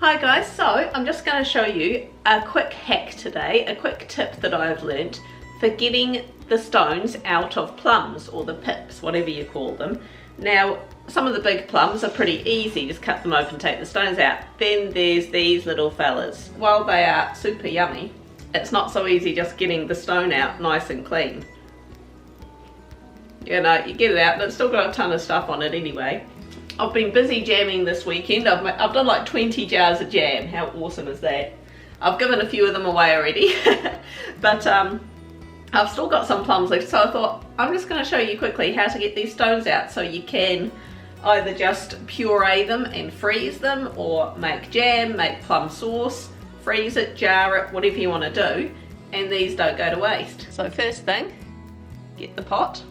Hi guys, so I'm just going to show you a quick hack today, a quick tip that I've learnt for getting the stones out of plums, or the pips, whatever you call them. Now, some of the big plums are pretty easy, just cut them open, take the stones out. Then there's these little fellas. While they are super yummy, it's not so easy just getting the stone out nice and clean. You know, you get it out, but it's still got a ton of stuff on it anyway. I've been busy jamming this weekend. I've done like 20 jars of jam. How awesome is that? I've given a few of them away already. But I've still got some plums left, so I thought I'm just going to show you quickly how to get these stones out so you can either just puree them and freeze them, or make jam, make plum sauce, freeze it, jar it, whatever you want to do, and these don't go to waste. So first thing, get the pot.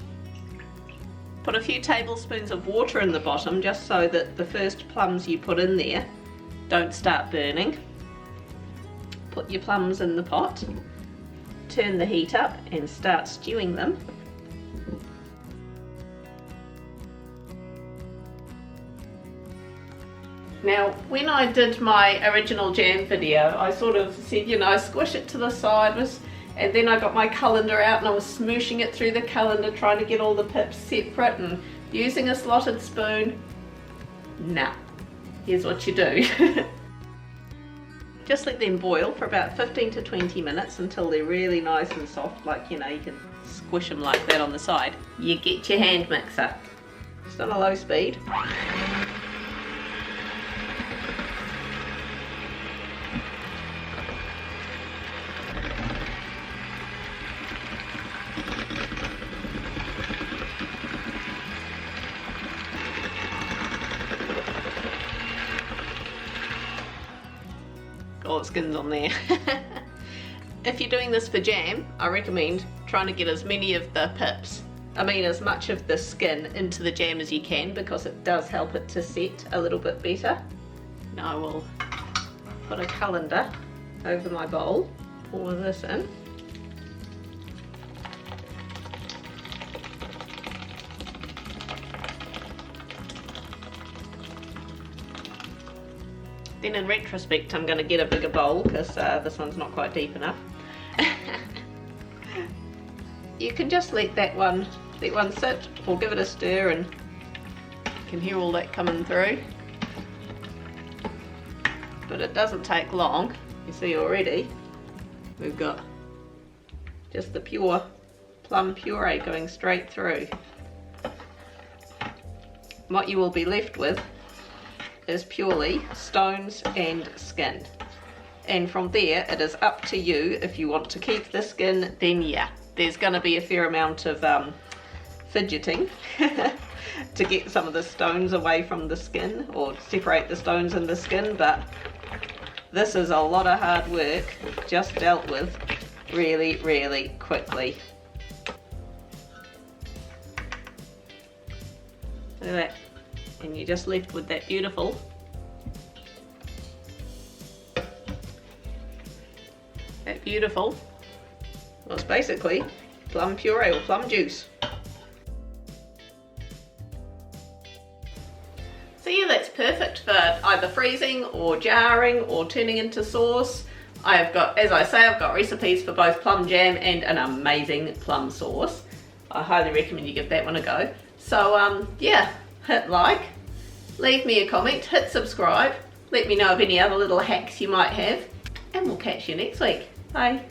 Put a few tablespoons of water in the bottom just so that the first plums you put in there don't start burning. Put your plums in the pot, turn the heat up and start stewing them. Now, when I did my original jam video, I sort of said, you know, squish it to the side, and then I got my colander out and I was smooshing it through the colander, trying to get all the pips separate and using a slotted spoon. Nah, here's what you do. Just let them boil for about 15 to 20 minutes until they're really nice and soft, like, you know, you can squish them like that on the side. You get your hand mixer. Just on a low speed. All the skin's on there. If you're doing this for jam, I recommend trying to get as many of the pips, as much of the skin into the jam as you can, because it does help it to set a little bit better. Now I will put a colander over my bowl, pour this in. Then in retrospect I'm going to get a bigger bowl because this one's not quite deep enough. You can just let one sit, or give it a stir, and you can hear all that coming through. But it doesn't take long. You see already we've got just the pure plum puree going straight through. What you will be left with is purely stones and skin, and from there it is up to you. If you want to keep the skin, then yeah, there's going to be a fair amount of fidgeting to get some of the stones away from the skin, or separate the stones and the skin, but this is a lot of hard work just dealt with really, really quickly. Look at that. And you're just left with that beautiful well, it's basically plum puree or plum juice. So yeah, that's perfect for either freezing or jarring or turning into sauce. I've got, as I say, I've got recipes for both plum jam and an amazing plum sauce. I highly recommend you give that one a go. So yeah, hit like, leave me a comment, hit subscribe, let me know of any other little hacks you might have, and we'll catch you next week. Bye.